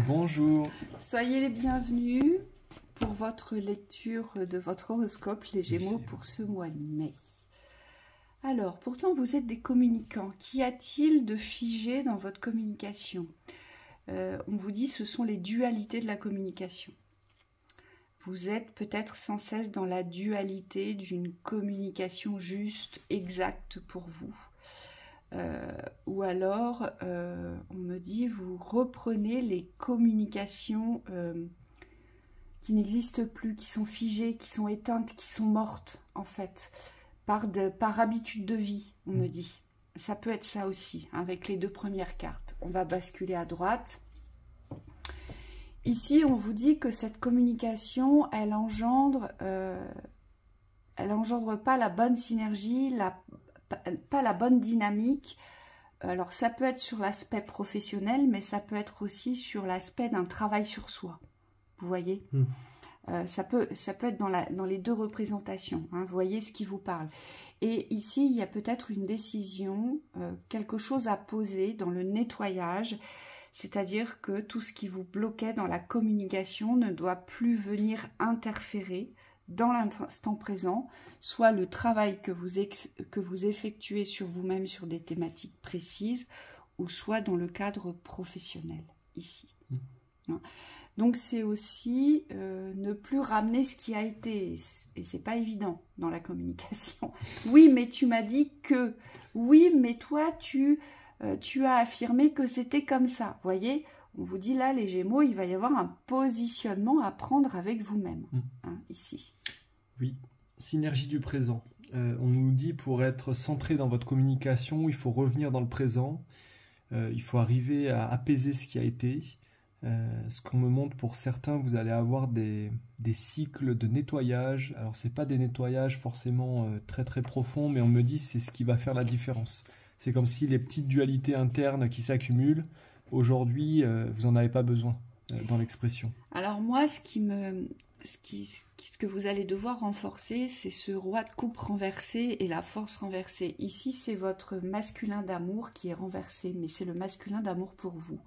Bonjour. Soyez les bienvenus pour votre lecture de votre horoscope, les Gémeaux, pour ce mois de mai. Alors, pourtant vous êtes des communicants. Qu'y a-t-il de figé dans votre communication? On vous dit ce sont les dualités de la communication. Vous êtes peut-être sans cesse dans la dualité d'une communication juste, exacte pour vous. Ou alors, on me dit, vous reprenez les communications qui n'existent plus, qui sont figées, qui sont éteintes, qui sont mortes, en fait, par habitude de vie, on me dit. Ça peut être ça aussi, hein, avec les deux premières cartes. On va basculer à droite. Ici, on vous dit que cette communication, elle engendre pas la bonne synergie, pas la bonne dynamique. Alors, ça peut être sur l'aspect professionnel, mais ça peut être aussi sur l'aspect d'un travail sur soi. Vous voyez, ça peut être dans les deux représentations. Hein, vous voyez ce qui vous parle. Et ici, il y a peut-être une décision, quelque chose à poser dans le nettoyage. C'est-à-dire que tout ce qui vous bloquait dans la communication ne doit plus venir interférer dans l'instant présent, soit le travail que vous effectuez sur vous-même sur des thématiques précises, ou soit dans le cadre professionnel, ici. Donc c'est aussi ne plus ramener ce qui a été, et c'est pas évident dans la communication. Oui, mais tu m'as dit que, oui, mais toi tu as affirmé que c'était comme ça. Vous voyez, on vous dit là, les Gémeaux, il va y avoir un positionnement à prendre avec vous-même, hein, ici. Oui, synergie du présent. On nous dit pour être centré dans votre communication, il faut revenir dans le présent, il faut arriver à apaiser ce qui a été. Ce qu'on me montre pour certains, vous allez avoir des cycles de nettoyage. Alors, ce n'est pas des nettoyages forcément très très profonds, mais on me dit c'est ce qui va faire la différence. C'est comme si les petites dualités internes qui s'accumulent, aujourd'hui, vous n'en avez pas besoin dans l'expression. Alors moi, ce que vous allez devoir renforcer, c'est ce roi de coupe renversé et la force renversée. Ici, c'est votre masculin d'amour qui est renversé, mais c'est le masculin d'amour pour vous.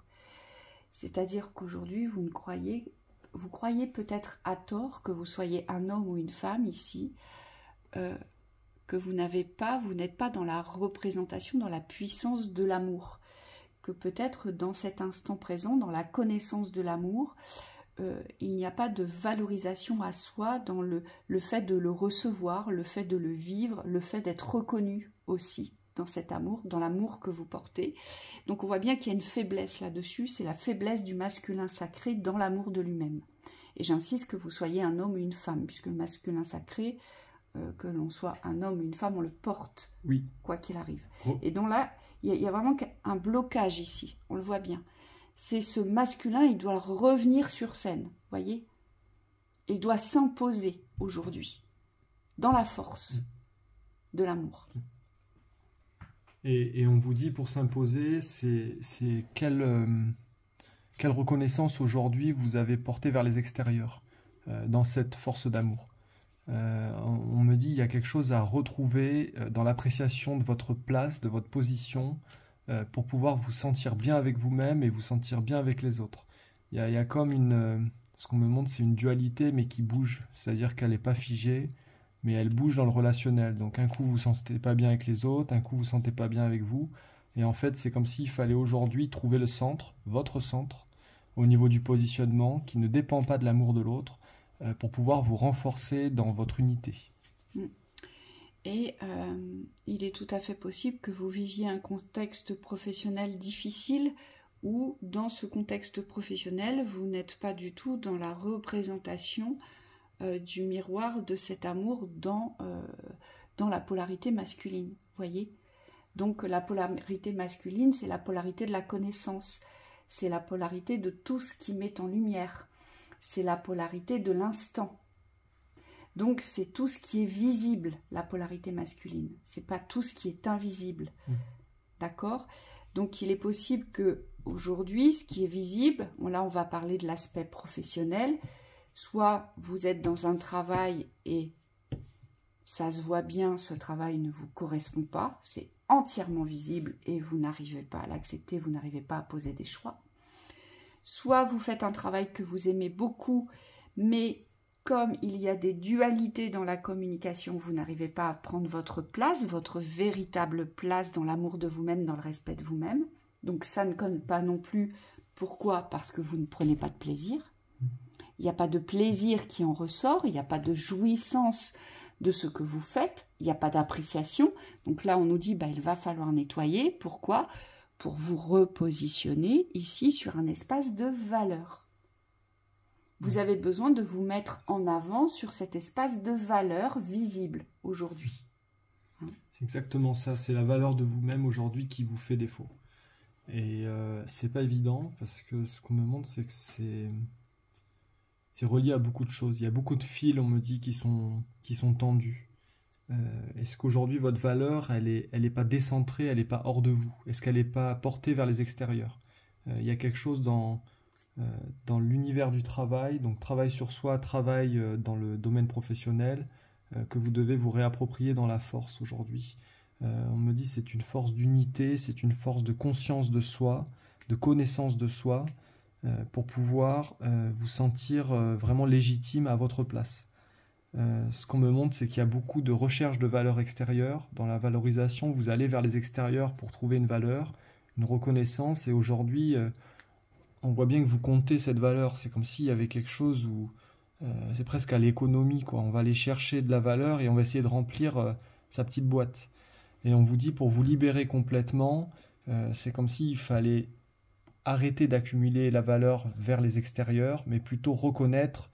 C'est-à-dire qu'aujourd'hui, vous croyez peut-être à tort que vous soyez un homme ou une femme ici, que vous n'êtes pas dans la représentation, dans la puissance de l'amour, que peut-être dans cet instant présent, dans la connaissance de l'amour, il n'y a pas de valorisation à soi dans le fait de le recevoir, le fait de le vivre, le fait d'être reconnu aussi dans cet amour, dans l'amour que vous portez. Donc on voit bien qu'il y a une faiblesse là-dessus, c'est la faiblesse du masculin sacré dans l'amour de lui-même. Et j'insiste que vous soyez un homme ou une femme, puisque le masculin sacré, que l'on soit un homme ou une femme, on le porte, oui, quoi qu'il arrive. Et donc là, il y a vraiment un blocage ici, on le voit bien. C'est ce masculin, il doit revenir sur scène, voyez. Il doit s'imposer aujourd'hui, dans la force de l'amour. Et on vous dit pour s'imposer, c'est quelle reconnaissance aujourd'hui vous avez portée vers les extérieurs dans cette force d'amour. On me dit il y a quelque chose à retrouver dans l'appréciation de votre place, de votre position, pour pouvoir vous sentir bien avec vous-même et vous sentir bien avec les autres. Il y a comme ce qu'on me montre, c'est une dualité mais qui bouge, c'est-à-dire qu'elle n'est pas figée, mais elle bouge dans le relationnel. Donc un coup vous ne vous sentez pas bien avec les autres, un coup vous ne vous sentez pas bien avec vous, et en fait c'est comme s'il fallait aujourd'hui trouver le centre, votre centre, au niveau du positionnement, qui ne dépend pas de l'amour de l'autre, pour pouvoir vous renforcer dans votre unité. Et il est tout à fait possible que vous viviez un contexte professionnel difficile où, dans ce contexte professionnel, vous n'êtes pas du tout dans la représentation du miroir de cet amour dans la polarité masculine, voyez. Donc la polarité masculine, c'est la polarité de la connaissance, c'est la polarité de tout ce qui met en lumière, c'est la polarité de l'instant. Donc c'est tout ce qui est visible, la polarité masculine. C'est pas tout ce qui est invisible. D'accord? Donc il est possible que aujourd'hui, ce qui est visible, là on va parler de l'aspect professionnel, soit vous êtes dans un travail et ça se voit bien, ce travail ne vous correspond pas, c'est entièrement visible et vous n'arrivez pas à l'accepter, vous n'arrivez pas à poser des choix. soit vous faites un travail que vous aimez beaucoup, mais comme il y a des dualités dans la communication, vous n'arrivez pas à prendre votre place, votre véritable place dans l'amour de vous-même, dans le respect de vous-même. Donc ça ne compte pas non plus. Pourquoi? Parce que vous ne prenez pas de plaisir. Il n'y a pas de plaisir qui en ressort, il n'y a pas de jouissance de ce que vous faites, il n'y a pas d'appréciation. Donc là, on nous dit, il va falloir nettoyer. Pourquoi? Pour vous repositionner ici sur un espace de valeur. Vous avez besoin de vous mettre en avant sur cet espace de valeur visible aujourd'hui. C'est exactement ça, c'est la valeur de vous-même aujourd'hui qui vous fait défaut. Et c'est pas évident parce que ce qu'on me montre, c'est que c'est relié à beaucoup de choses. Il y a beaucoup de fils, on me dit, qui sont tendus. Est-ce qu'aujourd'hui, votre valeur, elle est pas décentrée, elle n'est pas hors de vous? Est-ce qu'elle n'est pas portée vers les extérieurs? Il y a quelque chose dans l'univers du travail, donc travail sur soi, travail dans le domaine professionnel, que vous devez vous réapproprier dans la force aujourd'hui. On me dit c'est une force d'unité, c'est une force de conscience de soi, de connaissance de soi, pour pouvoir vous sentir vraiment légitime à votre place. Ce qu'on me montre, c'est qu'il y a beaucoup de recherche de valeur extérieure. Dans la valorisation, vous allez vers les extérieurs pour trouver une valeur, une reconnaissance, et aujourd'hui, on voit bien que vous comptez cette valeur. C'est comme s'il y avait quelque chose où c'est presque à l'économie, quoi. On va aller chercher de la valeur et on va essayer de remplir sa petite boîte. Et on vous dit, pour vous libérer complètement, c'est comme s'il fallait arrêter d'accumuler la valeur vers les extérieurs, mais plutôt reconnaître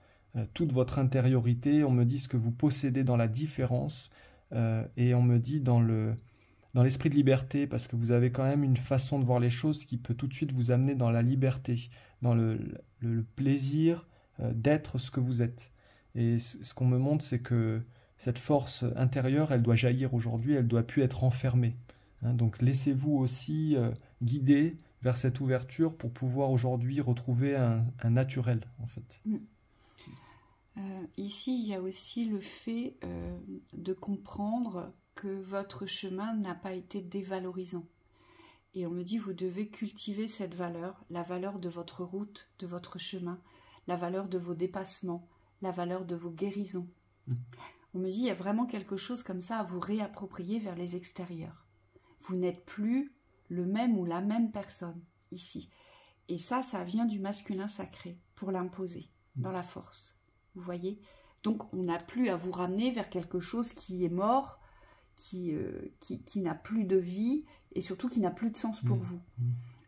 toute votre intériorité. On me dit ce que vous possédez dans la différence, et on me dit dans l'esprit de liberté, parce que vous avez quand même une façon de voir les choses qui peut tout de suite vous amener dans la liberté, dans le plaisir d'être ce que vous êtes. Et ce qu'on me montre, c'est que cette force intérieure, elle doit jaillir aujourd'hui, elle doit plus être enfermée. Donc laissez-vous aussi guider vers cette ouverture pour pouvoir aujourd'hui retrouver un naturel, en fait. Ici, il y a aussi le fait de comprendre que votre chemin n'a pas été dévalorisant. Et on me dit, vous devez cultiver cette valeur, la valeur de votre route, de votre chemin, la valeur de vos dépassements, la valeur de vos guérisons. On me dit, il y a vraiment quelque chose comme ça à vous réapproprier vers les extérieurs. Vous n'êtes plus le même ou la même personne ici. Et ça vient du masculin sacré pour l'imposer dans la force. Vous voyez? Donc on n'a plus à vous ramener vers quelque chose qui est mort, qui n'a plus de vie et surtout qui n'a plus de sens pour vous.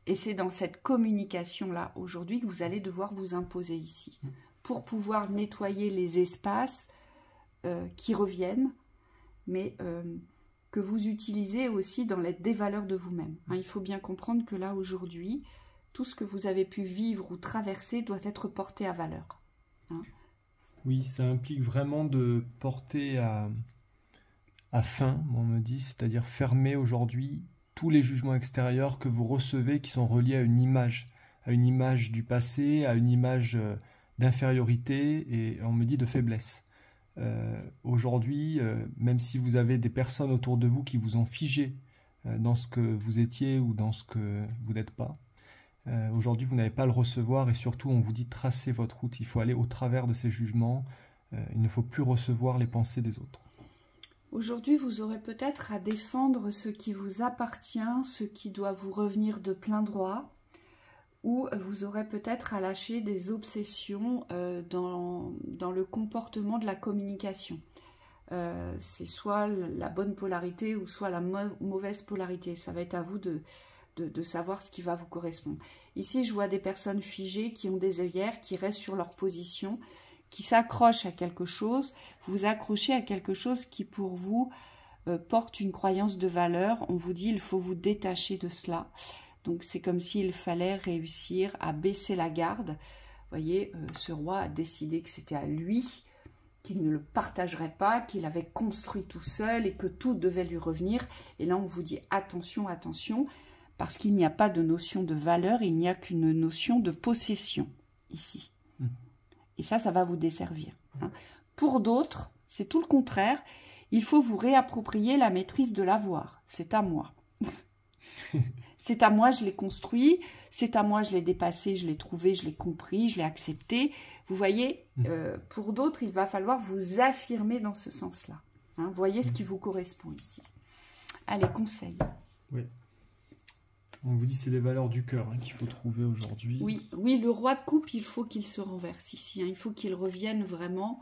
Et c'est dans cette communication-là aujourd'hui que vous allez devoir vous imposer ici pour pouvoir nettoyer les espaces qui reviennent, mais que vous utilisez aussi dans des valeurs de vous-même. Il faut bien comprendre que là aujourd'hui, tout ce que vous avez pu vivre ou traverser doit être porté à valeur. Oui, ça implique vraiment de porter à fin, on me dit, c'est-à-dire fermer aujourd'hui tous les jugements extérieurs que vous recevez qui sont reliés à une image du passé, à une image d'infériorité, et on me dit de faiblesse. Aujourd'hui, même si vous avez des personnes autour de vous qui vous ont figé dans ce que vous étiez ou dans ce que vous n'êtes pas, aujourd'hui vous n'avez pas à le recevoir, et surtout on vous dit tracez votre route, il faut aller au travers de ces jugements, il ne faut plus recevoir les pensées des autres. Aujourd'hui vous aurez peut-être à défendre ce qui vous appartient, ce qui doit vous revenir de plein droit, ou vous aurez peut-être à lâcher des obsessions dans le comportement de la communication. C'est soit la bonne polarité ou soit la mauvaise polarité. Ça va être à vous de savoir ce qui va vous correspondre. Ici, je vois des personnes figées qui ont des œillères, qui restent sur leur position, qui s'accrochent à quelque chose. Vous vous accrochez à quelque chose qui, pour vous, porte une croyance de valeur. On vous dit il faut vous détacher de cela. Donc, c'est comme s'il fallait réussir à baisser la garde. Vous voyez, ce roi a décidé que c'était à lui, qu'il ne le partagerait pas, qu'il avait construit tout seul et que tout devait lui revenir. Et là, on vous dit attention, attention, parce qu'il n'y a pas de notion de valeur, il n'y a qu'une notion de possession ici. Et ça va vous desservir. Pour d'autres, c'est tout le contraire. Il faut vous réapproprier la maîtrise de l'avoir. C'est à moi. C'est à moi, je l'ai construit. C'est à moi, je l'ai dépassé, je l'ai trouvé, je l'ai compris, je l'ai accepté. Vous voyez, pour d'autres, il va falloir vous affirmer dans ce sens-là. Hein, voyez ce qui vous correspond ici. Allez, conseil. Oui. On vous dit c'est les valeurs du cœur qu'il faut trouver aujourd'hui. Oui, oui, le roi de coupe, il faut qu'il se renverse ici. Hein. Il faut qu'il revienne vraiment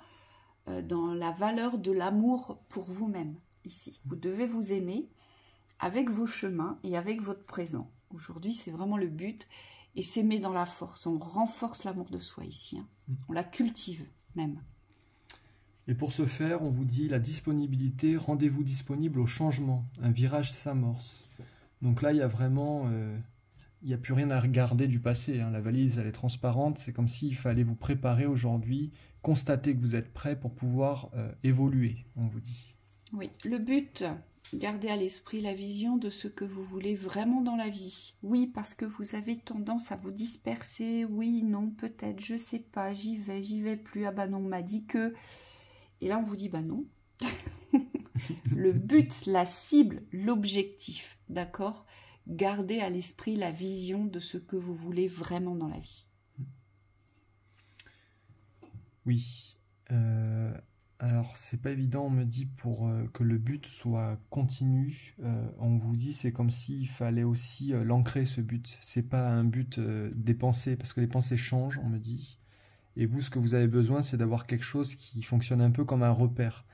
dans la valeur de l'amour pour vous-même ici. Vous devez vous aimer avec vos chemins et avec votre présent. Aujourd'hui, c'est vraiment le but. Et s'aimer dans la force. On renforce l'amour de soi ici. Hein. On la cultive même. Et pour ce faire, on vous dit la disponibilité, rendez-vous disponible au changement. Un virage s'amorce. Donc là, il y a vraiment... il n'y a plus rien à regarder du passé. Hein. La valise, elle est transparente. C'est comme s'il fallait vous préparer aujourd'hui, constater que vous êtes prêt pour pouvoir évoluer, on vous dit. Oui, le but, gardez à l'esprit la vision de ce que vous voulez vraiment dans la vie. Oui, parce que vous avez tendance à vous disperser. Oui, non, peut-être, je sais pas, j'y vais plus. Ah bah non, on m'a dit que... Et là, on vous dit, bah non. Le but, la cible, l'objectif, d'accord? Gardez à l'esprit la vision de ce que vous voulez vraiment dans la vie. Oui. Alors, c'est pas évident, on me dit, pour que le but soit continu. On vous dit, c'est comme s'il fallait aussi l'ancrer, ce but. C'est pas un but des pensées, parce que les pensées changent, on me dit. Et vous, ce que vous avez besoin, c'est d'avoir quelque chose qui fonctionne un peu comme un repère.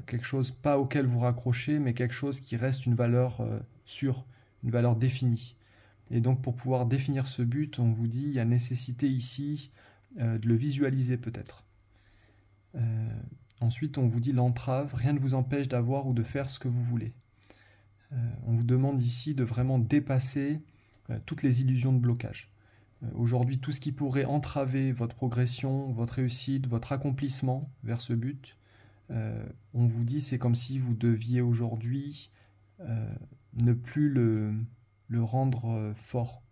Quelque chose, pas auquel vous raccrochez, mais quelque chose qui reste une valeur sûre, une valeur définie. Et donc, pour pouvoir définir ce but, on vous dit, il y a nécessité ici de le visualiser peut-être. Ensuite, on vous dit l'entrave, rien ne vous empêche d'avoir ou de faire ce que vous voulez. On vous demande ici de vraiment dépasser toutes les illusions de blocage. Aujourd'hui, tout ce qui pourrait entraver votre progression, votre réussite, votre accomplissement vers ce but, on vous dit c'est comme si vous deviez aujourd'hui ne plus le rendre fort.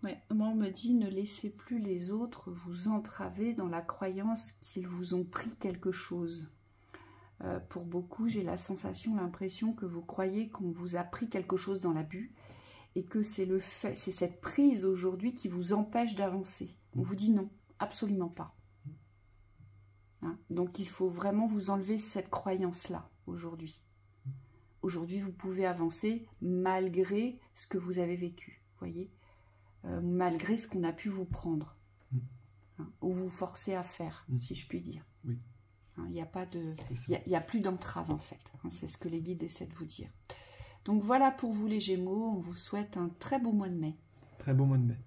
Ouais, moi on me dit ne laissez plus les autres vous entraver dans la croyance qu'ils vous ont pris quelque chose. Pour beaucoup, j'ai la sensation, l'impression que vous croyez qu'on vous a pris quelque chose dans l'abus et que c'est cette prise aujourd'hui qui vous empêche d'avancer. On vous dit non, absolument pas. Hein? Donc il faut vraiment vous enlever cette croyance-là aujourd'hui. Aujourd'hui, vous pouvez avancer malgré ce que vous avez vécu, voyez, malgré ce qu'on a pu vous prendre, hein, ou vous forcer à faire, si je puis dire. Oui. Hein, il n'y a plus d'entrave en fait. Hein, c'est ce que les guides essaient de vous dire. Donc voilà pour vous les Gémeaux, on vous souhaite un très beau mois de mai. Très beau mois de mai.